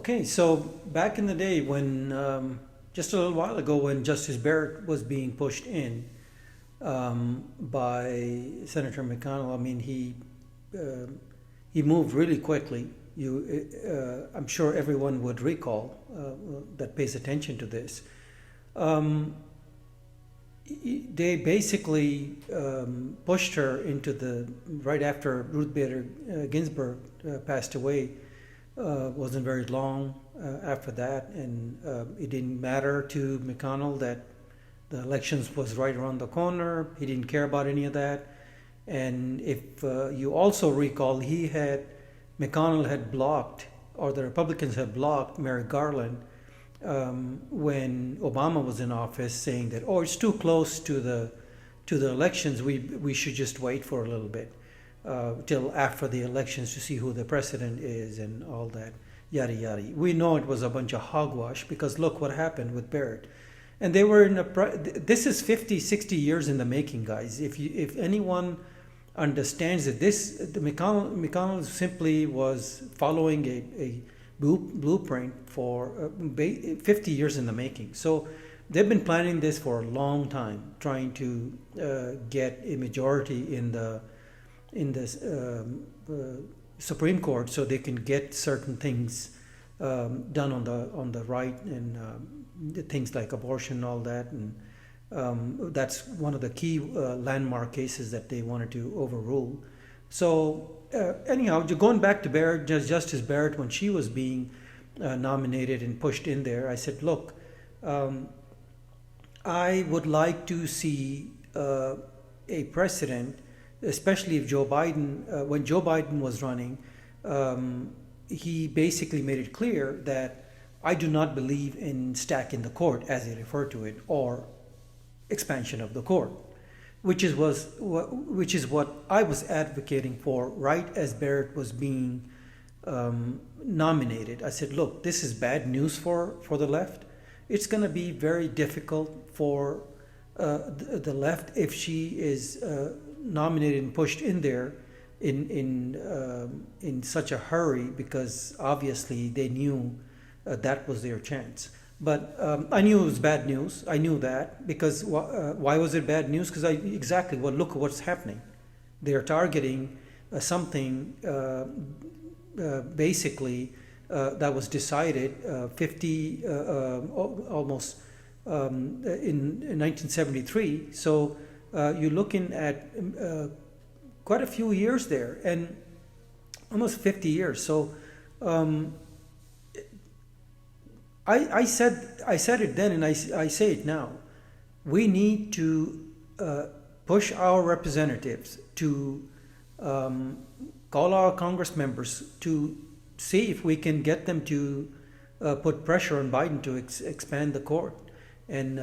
Okay, so back in the day when, just a little while ago, when Justice Barrett was being pushed in by Senator McConnell, I mean, he moved really quickly. I'm sure everyone would recall that pays attention to this. Um, they basically pushed her into right after Ruth Bader Ginsburg passed away. Wasn't very long after that, and it didn't matter to McConnell that the elections was right around the corner. He didn't care about any of that. And if you also recall, McConnell had blocked, or the Republicans had blocked Merrick Garland when Obama was in office, saying that, oh, it's too close to the elections. We should just wait for a little bit till after the elections to see who the president is and all that, yada yada. We know it was a bunch of hogwash because look what happened with Barrett. And they were this is 50, 60 years in the making, guys. If anyone understands that the McConnell simply was following a blueprint for 50 years in the making. So they've been planning this for a long time, trying to get a majority in the Supreme Court so they can get certain things done on the right, and things like abortion and all that, and that's one of the key landmark cases that they wanted to overrule. So anyhow, going back to Barrett, Justice Barrett, when she was being nominated and pushed in there, I said, look, I would like to see a precedent, especially if Joe Biden, when Joe Biden was running, he basically made it clear that I do not believe in stacking the court, as he referred to it, or expansion of the court, which is what I was advocating for right as Barrett was being nominated. I said, look, this is bad news for the left. It's going to be very difficult for the left if she is nominated and pushed in there in such a hurry, because obviously they knew that was their chance. But I knew it was bad news. I knew that because why was it bad news? Because look at what's happening. They are targeting something basically that was decided 50 almost in 1973. So you're looking at quite a few years there, and almost 50 years. So I said it then, and I say it now. We need to push our representatives to call our Congress members to see if we can get them to put pressure on Biden to expand the court and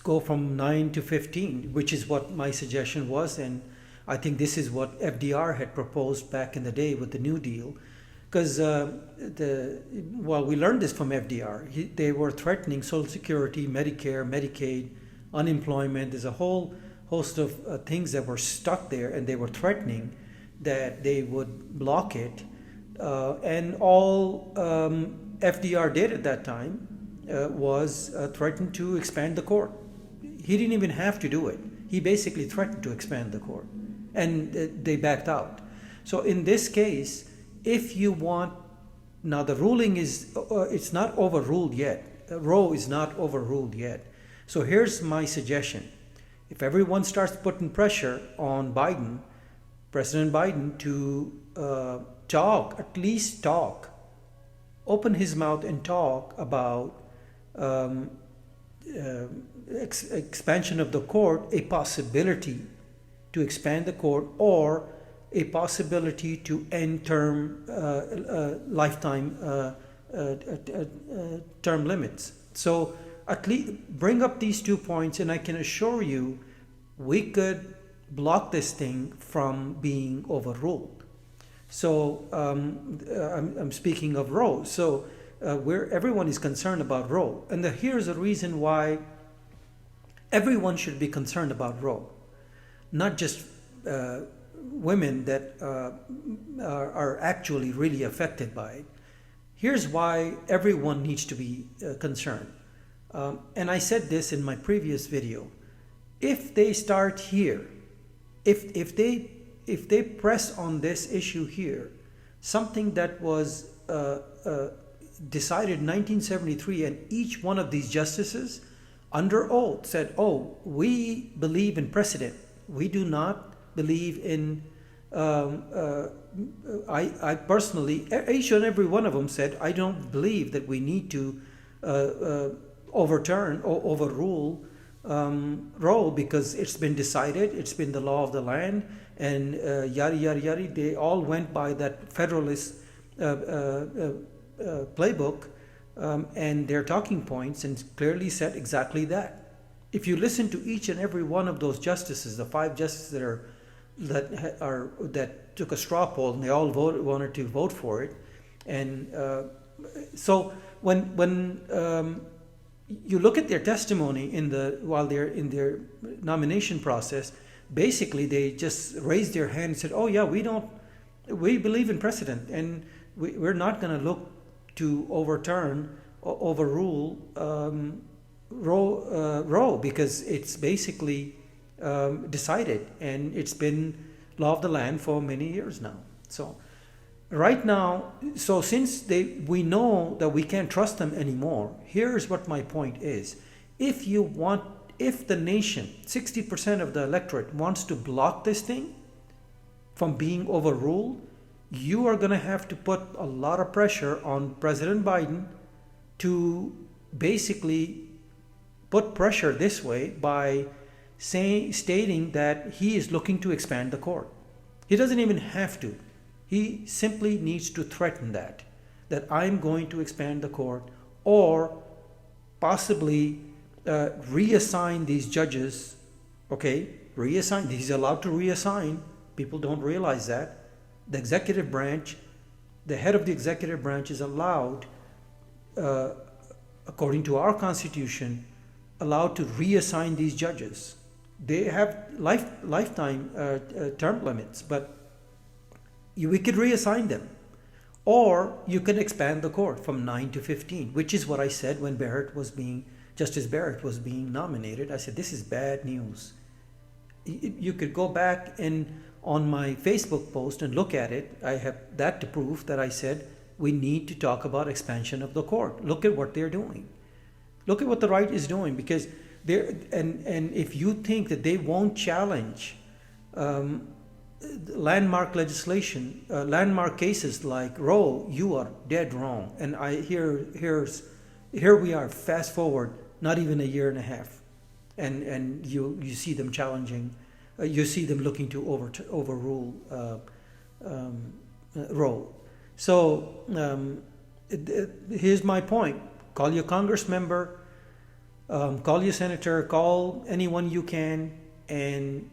go from 9 to 15, which is what my suggestion was. And I think this is what FDR had proposed back in the day with the New Deal. Because we learned this from FDR. They were threatening Social Security, Medicare, Medicaid, unemployment. There's a whole host of things that were stuck there, and they were threatening that they would block it. And all FDR did at that time was threaten to expand the court. He didn't even have to do it. He basically threatened to expand the court, and they backed out. So in this case, if you want, now the ruling is, it's not overruled yet. Roe is not overruled yet. So here's my suggestion. If everyone starts putting pressure on Biden, President Biden, to at least talk, open his mouth and talk about expansion of the court, a possibility to expand the court, or a possibility to end lifetime term limits. So at least bring up these 2 points, and I can assure you we could block this thing from being overruled. So I'm speaking of Roe. So where everyone is concerned about Roe, and here's a reason why everyone should be concerned about Roe, not just women that are actually really affected by it, Here's why everyone needs to be concerned. And I said this in my previous video. If they start here, if they press on this issue here, something that was decided in 1973, and each one of these justices under oath said, oh, we believe in precedent. We do not believe in, I personally, each and every one of them said, I don't believe that we need to overturn or overrule Roe, because it's been decided, it's been the law of the land, and yada, yada, yada. They all went by that Federalist playbook and their talking points, and clearly said exactly that. If you listen to each and every one of those justices, the 5 justices that took a straw poll, and they all wanted to vote for it, and so when you look at their testimony while they're in their nomination process, basically they just raised their hand and said, "Oh yeah, we believe in precedent, and we're not going to look to overrule Roe because it's basically decided, and it's been law of the land for many years now." So right now, so since we know that we can't trust them anymore, here's what my point is. If the nation, 60% of the electorate, wants to block this thing from being overruled, you are going to have to put a lot of pressure on President Biden to basically put pressure this way by stating that he is looking to expand the court. He doesn't even have to. He simply needs to threaten that I'm going to expand the court, or possibly reassign these judges. Okay, reassign. He's allowed to reassign. People don't realize that. The executive branch, the head of the executive branch is allowed, according to our Constitution, allowed to reassign these judges. They have lifetime term limits, but we could reassign them. Or you can expand the court from 9 to 15, which is what I said when Justice Barrett was being nominated. I said, this is bad news. You could go back and on my Facebook post and look at it. I have that to prove that I said we need to talk about expansion of the court. Look at what they're doing. Look at what the right is doing, because and if you think that they won't challenge landmark legislation, landmark cases like Roe, you are dead wrong. And here we are, fast forward, not even a year and a half, and you see them challenging, you see them looking to overrule Roe. So here's my point: call your Congress member, call your senator, call anyone you can, and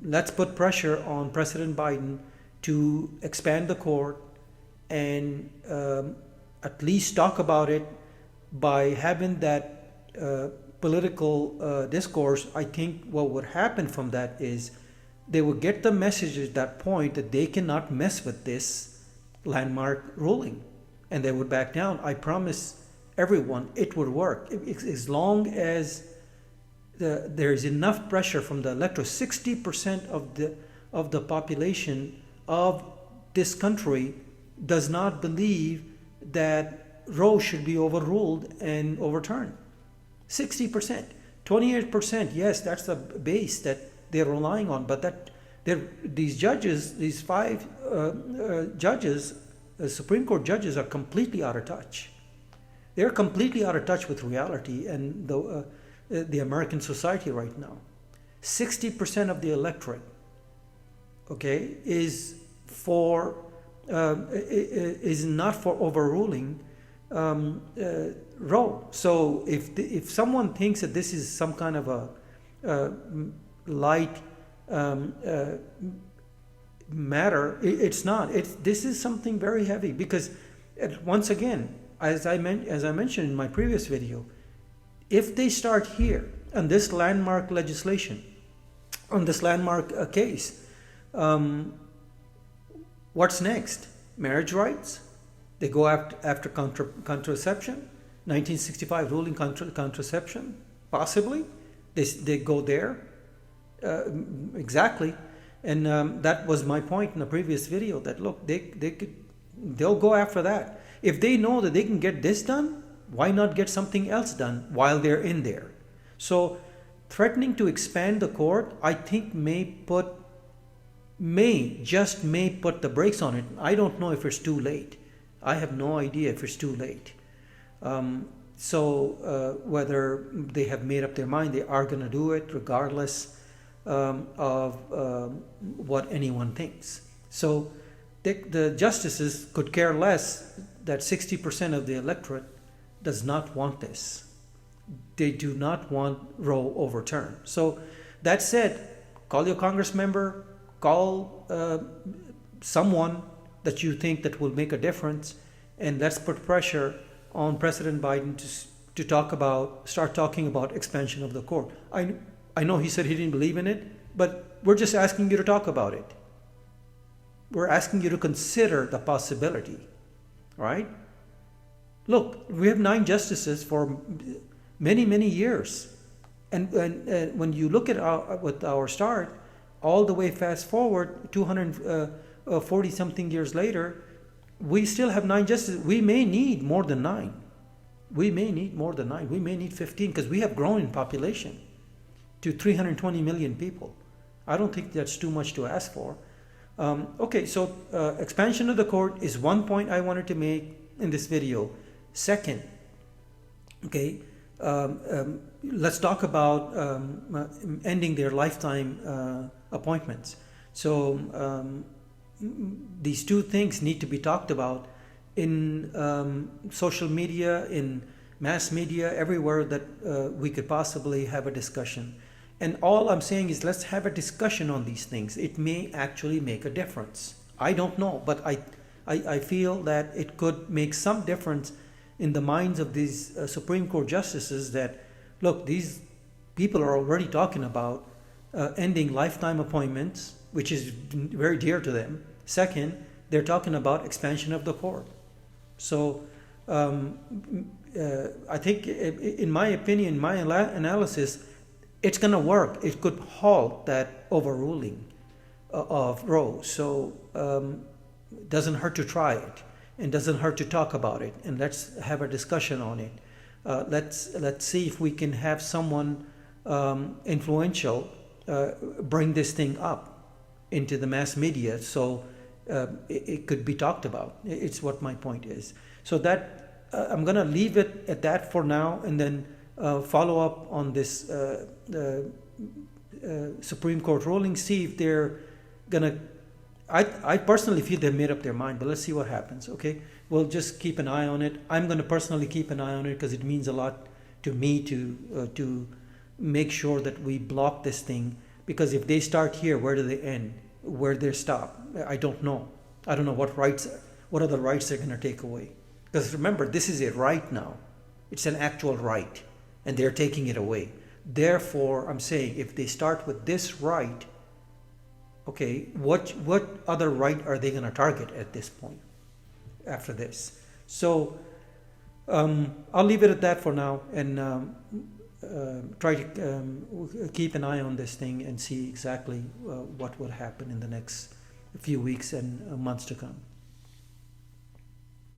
let's put pressure on President Biden to expand the court, and at least talk about it by having that political discourse. I think what would happen from that is they would get the message at that point that they cannot mess with this landmark ruling, and they would back down. I promise everyone it would work as long as there is enough pressure from the electorate. 60% of the population of this country does not believe that Roe should be overruled and overturned. 60%. 28%, yes, that's the base that they're relying on, but these judges, these 5 judges, Supreme Court judges, are completely out of touch. They're completely out of touch with reality and the American society right now. 60% of the electorate, okay, is not for overruling Roe. So if someone thinks that this is some kind of a light matter, it's not. This is something very heavy, because once again, as I mentioned in my previous video, if they start here on this landmark legislation, on this landmark case, what's next? Marriage rights? They go after contraception, 1965 ruling contraception, possibly. They go there. Exactly. And that was my point in the previous video, that look, they'll go after that. If they know that they can get this done, why not get something else done while they're in there? So threatening to expand the court, I think may put the brakes on it. I don't know if it's too late. I have no idea if it's too late. Whether they have made up their mind, they are going to do it regardless of what anyone thinks. So the justices could care less that 60% of the electorate does not want this. They do not want Roe overturned. So that said, call your Congress member, call someone that you think that will make a difference, and let's put pressure on President Biden to start talking about expansion of the court. I know he said he didn't believe in it, but we're just asking you to talk about it. We're asking you to consider the possibility, right? Look, we have 9 justices for many, many years. And when you look at our start, all the way fast forward, 240 something years later, we still have 9 justices. We may need more than 9. We may need more than 9. We may need 15 because we have grown in population to 320 million people. I don't think that's too much to ask for. Okay, so expansion of the court is one point I wanted to make in this video. Second, okay, let's talk about ending their lifetime appointments. So these two things need to be talked about in social media, in mass media, everywhere that we could possibly have a discussion. And all I'm saying is let's have a discussion on these things. It may actually make a difference. I don't know, but I feel that it could make some difference in the minds of these Supreme Court justices that, look, these people are already talking about ending lifetime appointments, which is very dear to them. Second, they're talking about expansion of the court. So I think, in my opinion, my analysis, it's going to work. It could halt that overruling of Roe. So it doesn't hurt to try it, and doesn't hurt to talk about it, and let's have a discussion on it. Let's see if we can have someone influential bring this thing up into the mass media, so it could be talked about. It's what my point is. So that I'm going to leave it at that for now, and then follow up on this Supreme Court ruling, see if they're going to. I personally feel they've made up their mind, but let's see what happens, okay? We'll just keep an eye on it. I'm going to personally keep an eye on it because it means a lot to me to make sure that we block this thing, because if they start here, where do they end? Where do they stop? I don't know. I don't know what other rights they're going to take away. Because remember, this is a right now. It's an actual right, and they're taking it away. Therefore, I'm saying if they start with this right, okay, what other right are they going to target at this point after this? So I'll leave it at that for now, and try to keep an eye on this thing and see exactly what will happen in the next few weeks and months to come.